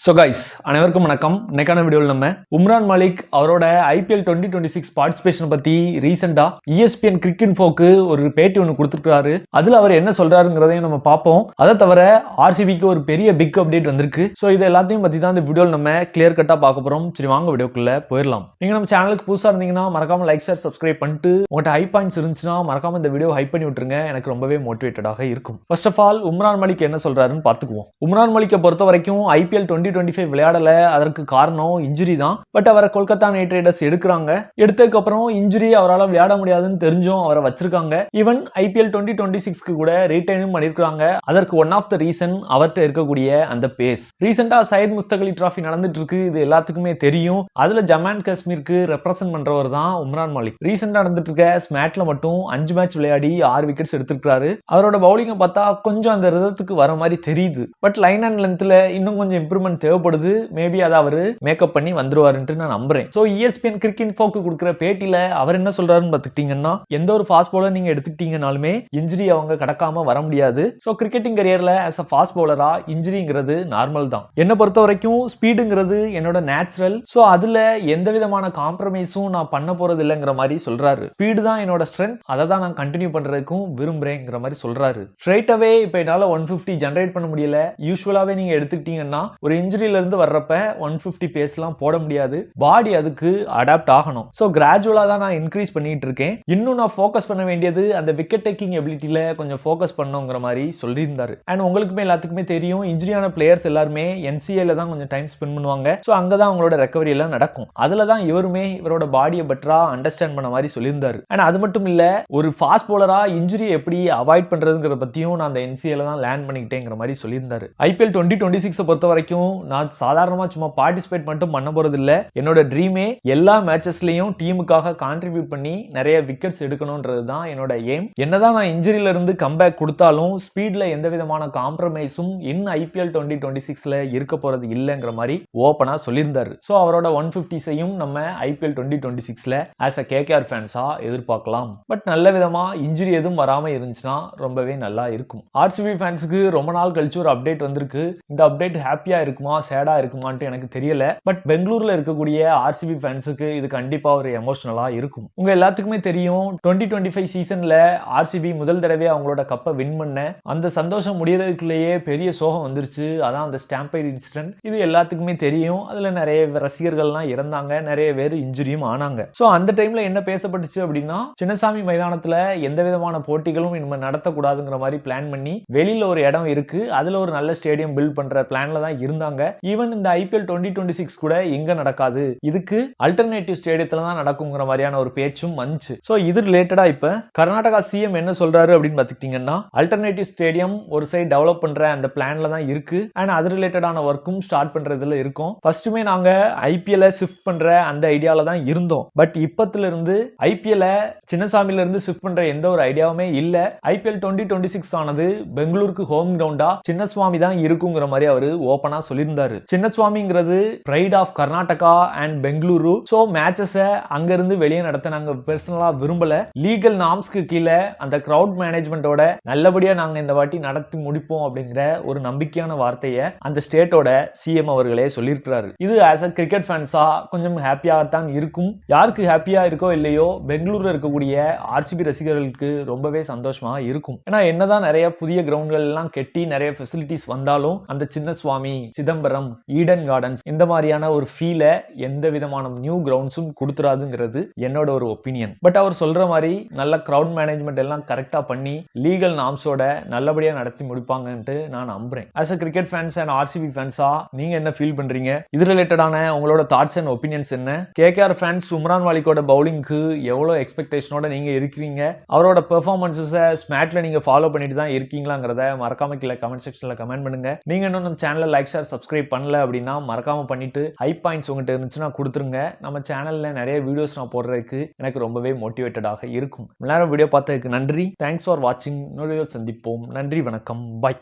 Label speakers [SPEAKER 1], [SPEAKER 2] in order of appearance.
[SPEAKER 1] So guys அனைவருக்கும் வணக்கம். இன்னைக்கான வீடியோவில் நம்ம உம்ரான் மாலிக் அவரோட ஐபிஎல் 2026 பார்ட்டிசிபேஷன் பத்தி ரீசெண்டா ESPN கிரிக்கெட் இன்ஃபோக்கு ஒரு பேட்டி ஒன்று கொடுத்துருக்காரு. அதுல அவர் என்ன சொல்றாருங்கிறதையும் நம்ம பார்ப்போம். அதை தவிர ஆர்சிபிக்கு ஒரு பெரிய பிக் அப்டேட் வந்திருக்கு. ஸோ இது எல்லாத்தையும் பத்தி தான் இந்த வீடியோவில் நம்ம கிளியர் கட்டா பார்க்க போறோம். சரி வாங்க வீடியோக்குள்ள போயிடலாம். நீங்க நம்ம சேனலுக்கு புதுசா இருந்தீங்கன்னா மறக்காம லைக் ஷேர் சப்ஸ்கிரைப் பண்ணிட்டு உங்கள்கிட்ட ஹை பாயிண்ட்ஸ் இருந்துச்சுன்னா மறக்காம இந்த வீடியோ ஹைப் பண்ணி விட்டுருங்க. எனக்கு ரொம்பவே மோட்டிவேட்டடாக இருக்கும். First of all Umran Malik என்ன சொல்றாருன்னு பார்த்துக்குவோம். உம்ரான் மாலிக்கை பொறுத்த வரைக்கும் ஐபிஎல் 2025 விளையாடல. அதற்கு காரணம் இன்ஜுரி தான். பட் அவரை கொல்கத்தா நைட் ரைடர்ஸ் எடுக்கிறாங்க. எடுத்ததுக்கு அப்புறம் இன்ஜுரி அவரால் விளையாட முடியாதுன்னு தெரிஞ்சும் அவரை வச்சிருக்காங்க. ஈவன் ஐபிஎல் 2026 கூட ரீடைனும் பண்ணிருக்காங்க. அதற்கு ஒன் ஆஃப் த ரீசன் அவர்கிட்ட இருக்கக்கூடிய அந்த பேஸ். ரீசெண்டா சையத் முஸ்தக் அலி டிராஃபி நடந்துட்டு இருக்கு. இது எல்லாத்துக்குமே தெரியும். அதுல ஜம்மு அண்ட் காஷ்மீருக்கு ரெப்ரசென்ட் பண்றவர் தான் உம்ரான் மாலிக். ரீசெண்டா நடந்துட்டு இருக்க ஸ்மேட்ல மட்டும் 5 மேட்ச் விளையாடி 6 விக்கெட்ஸ் எடுத்திருக்காரு. அவரோட பவுலிங்கை பார்த்தா கொஞ்சம் அந்த ரிதத்துக்கு வர மாதிரி தெரியுது. பட் லைன் அண்ட் லென்த்ல இன்னும் கொஞ்சம் இம்ப்ரூவ்மெண்ட் தேவைப்படுது. மேபி அதை அவரு மேக்கப் பண்ணி வந்துருவாருன்னு நான் நம்புறேன். சோ ESPN கிரிக்கெட் இன்ஃபோக்கு கொடுக்குற பேட்டில அவர் என்ன சொல்றாருன்னு பார்த்துக்கிட்டீங்கன்னா, எந்த ஒரு ஃபாஸ்ட் பவுலர் நீங்க எடுத்துக்கிட்டீங்கனாலுமே இன்ஜுரி அவங்க கடக்காம வர முடியாது. சோ கிரிக்கெட்டிங் கரியர்ல ஆஸ் அ ஃபாஸ்ட் பவுலரா இன்ஜுரிங்கிறது நார்மல் தான். என்ன பொறுத்த வரைக்கும் ஸ்பீடுங்கிறது என்னோட நேச்சுரல். சோ அதுல எந்த விதமான காம்ப்ரமைஸும் நான் பண்ண போறது இல்லைங்கிற மாதிரி சொல்றாரு. ஸ்பீடு தான் என்னோட ஸ்ட்ரென்த். அதை தான் நான் கண்டினியூ பண்றதுக்கும் விரும்புறேங்கிற மாதிரி சொல்றாரு. ஸ்ட்ரைட் அவே இப்ப என்னால 150 ஜெனரேட் பண்ண முடியல. யூஸ்வலாவே நீங்க எடுத்துக்கிட்டீங்கன்னா ஒரு இன்ஜுரியில இருந்து வர்றப்ப 150 பேஸ்லாம் போட முடியாது. பாடி அதுக்கு அடாப்ட் ஆகணும். சோ கிராஜுவலா தான் நான் இன்க்ரீஸ் பண்ணிட்டு இருக்கேன். இன்னும் நான் ஃபோக்கஸ் பண்ண வேண்டியது அந்த விக்கெட் டேக்கிங் எபிலிட்டில கொஞ்சம் ஃபோக்கஸ் பண்ணணுங்கிற மாதிரி சொல்லியிருந்தாரு. அண்ட் உங்களுக்குமே எல்லாத்துக்குமே தெரியும், இன்ஜுரியான பிளேயர்ஸ் எல்லாருமே NCAல தான் கொஞ்சம் டைம் ஸ்பெண்ட் பண்ணுவாங்க. சோ அங்கதான் அவங்களோட ரெக்கவரி எல்லாம் நடக்கும். அதுல தான் இவருமே இவரோட பாடியை பெட்டரா அண்டர்ஸ்டாண்ட் பண்ண மாதிரி சொல்லியிருந்தாரு. அண்ட் அது மட்டும் இல்ல, ஒரு ஃபாஸ்ட் பவுலரா இன்ஜுரி எப்படி அவாய்ட் பண்றதுங்கிற பத்தியும் நான் அந்த NCAல தான் லேர்ன் பண்ணிக்கிட்டேங்கிற மாதிரி சொல்லியிருந்தாரு. ஐபிஎல் 2026 பொறுத்த வரைக்கும் நான் சாதாரணமா சும்மா பார்ட்டிசிபேட் மட்டும் பண்ண போறது இல்ல. என்னோட ட்ரீமே எல்லா மேட்சஸ்லயும் டீமுக்காக கான்ட்ரிபியூட் பண்ணி நிறைய விக்கெட்ஸ் எடுக்கணும்ன்றது தான் என்னோட எய்ம். என்னதான் நான் இன்ஜுரியில இருந்து கம்பேக் கொடுத்தாலும் ஸ்பீட்ல எந்த விதமான காம்ப்ரமைஸும் இன் ஐபிஎல் 2026ல இருக்க போறது இல்லைங்கிற மாதிரி ஓப்பனா சொல்லியிருந்தாரு. சோ அவரோட 150ஸையும் நம்ம ஐபிஎல் 2026ல ஆஸ் அ KKR ஃபேன்ஸா எதிர்பார்க்கலாம். பட் நல்ல விதமா இன்ஜுரி எதுவும் வராம இருந்துச்சுன்னா ரொம்பவே நல்லா இருக்கும். ஆர்சிபி ஃபேன்ஸுக்கு ரொம்ப நாள் கழிச்சு ஒரு அப்டேட் வந்திருக்கு. இந்த அப்டேட் ஹாப்பியா இருக்குமா சேடா இருக்குமான்ட்டு எனக்கு தெரியல. பட் பெங்களூர்ல இருக்கக்கூடிய ஆர்சிபி ஃபேன்ஸுக்கு இது கண்டிப்பா ஒரு எமோஷனலா இருக்கும். உங்க எல்லாத்துக்குமே தெரியும், 2025 சீசன்ல ஆர்சிபி முதல் தடவை அவங்களோட கப்பை வின் பண்ண அந்த சந்தோஷம் முடியறதுக்குள்ளேயே பெரிய சோகம் வந்துருச்சு. அதான் அந்த ஸ்டாம்பைட் இன்சிடென்ட். இது எல்லாத்துக்குமே தெரியும். அதுல நிறைய ரசிகர்கள்லாம் இறந்தாங்க, நிறைய பேர் இன்ஜுரியும் ஆனாங்க. சோ அந்த டைம்ல என்ன பேசப்பட்டுச்சு அப்படின்னா, சின்னசாமி மைதானத்துல எந்த விதமான போட்டிகளும் இனிமே நடத்தக்கூடாதுங்கிற மாதிரி பிளான் பண்ணி வெளியில ஒரு இடம் இருக்கு, அதுல ஒரு நல்ல ஸ்டேடியம் பில்ட் பண்ற பிளான்ல தான் இருந்தாங்க. ஈவன் இந்த ஐபிஎல் 2026 கூட எங்க நடக்காது, இதுக்கு அல்டர்னேட்டிவ் ஸ்டேடியத்துல தான் நடக்குங்கிற மாதிரியான ஒரு பேச்சும் வந்துச்சு. சோ இது ரிலேட்டடா இப்ப கர்நாடகா சிஎம் என்ன சொல்றாரு அப்படின்னு பாத்துக்கிட்டீங்கன்னா, அல்டர்னேட்டிவ் ஸ்டேடியம் ஒரு சைடு டெவலப் பண்ற அந்த பிளான்ல தான் இருக்கு. அண்ட் அது ரிலேட்டடான ஒர்க்கும் ஸ்டார்ட் பண்றதுல இருக்கும். ஃபர்ஸ்ட்டுமே நாங்க ஐபிஎல் ஷிஃப்ட் பண்ற அந்த ஐடியால தான் இருந்தோம். பட் இப்பத்துல இருந்து ஐபிஎல் சின்னசாமில இருந்து ஷிஃப்ட் பண்ற எந்த ஒரு ஐடியாவுமே இல்ல. ஐபிஎல் 2026 ஆனது பெங்களூருக்கு ஹோம் கிரவுண்டா சின்னசுவாமி தான் இருக்குங்கிற மாதிரி அவரு ஓபனா சொல்லியிருந்தாரு. சின்னசுவாமிங்கிறது pride of Karnataka and Bengaluru. So matches அங்க இருந்து வெளியே நடத்த நாங்க பெர்சனலா விரும்பல. லீகல் நார்ம்ஸ்க்கு கீழே அந்த கிரவுட் மேனேஜ்மெண்டோட நல்லபடியா நாங்க இந்த வாட்டி நடத்தி முடிப்போம் அப்படிங்கிற ஒரு நம்பிக்கையான வார்த்தையை அந்த ஸ்டேட்டோட சிஎம் அவர்களே சொல்லியிருக்கிறாரு. இது ஆஸ் அ கிரிக்கெட் ஃபேன்ஸா கொஞ்சம் ஹாப்பியாகத்தான் இருக்கும். யாருக்கு ஹாப்பியா இருக்கோ இல்லையோ, பெங்களூர்ல இருக்கக்கூடிய ஆர்சிபி ரசிகர்களுக்கு ரொம்பவே சந்தோஷமா இருக்கும். ஏன்னா என்னதான் நிறைய புதிய கிரவுண்ட்கள் எல்லாம் கெட்டி நிறைய ஃபெசிலிட்டிஸ் வந்தாலும் அந்த சின்னசுவாமி, சிதம்பரம், ஈடன் கார்டன்ஸ் இந்த மாதிரியான ஒரு ஃபீல எந்த விதமான நியூ கிரவுண்ட்ஸும் கொடுத்துறாதுங்கிறது என்னோட ஒரு ஒப்பீனியன். பட் அவர் சொல்ற மாதிரி நல்ல கிரவுட் மேனேஜ்மெண்ட் எல்லாம் கரெக்டா பண்ணி லீகல் நார்ம்ஸோட நல்லபடியா நடத்தி முடிப்பாங்கன்ட்டு நான் நம்புறேன். As a cricket fans and RCB ஃபேன்ஸா நீங்க என்ன ஃபீல் பண்றீங்க? இது ரிலேட்டடான உங்களோட தாட்ஸ் அண்ட் ஒப்பீனியன்ஸ் என்ன? KKR ஃபேன்ஸ் உம்ரான் மாலிக்கோட பவுலிங்க்கு எவ்வளவு எக்ஸ்பெக்டேஷனோட நீங்க இருக்கிறீங்க? அவரோட பெர்ஃபார்மன்ஸஸ் ஸ்மாட்ல நீங்க ஃபாலோ பண்ணிட்டு தான் இருக்கீங்களாங்கிறத மறக்காம கீழே கமெண்ட் செக்ஷன்ல கமெண்ட் பண்ணுங்க. நீங்க இன்னும் நம்ம சேனலை லைக் ஷேர் சப்ஸ்கிரைப் பண்ணல அப்படின்னா மறக்காம பண்ணிட்டு ஹை பாயிண்ட்ஸ் உங்ககிட்ட இருந்துச்சுன்னா கொடுத்துருங்க. நம்ம சேனல்ல நிறைய வீடியோஸ் நான் போடுறதுக்கு எனக்கு ரொம்பவே மோட்டிவேட்டடாக இருக்கும். எல்லாரும் வீடியோ பார்த்ததுக்கு நன்றி. தேங்க்ஸ் ஃபார் வாட்சிங். இன்னொரு வீடியோ சந்திப்போம். நன்றி, வணக்கம், பை.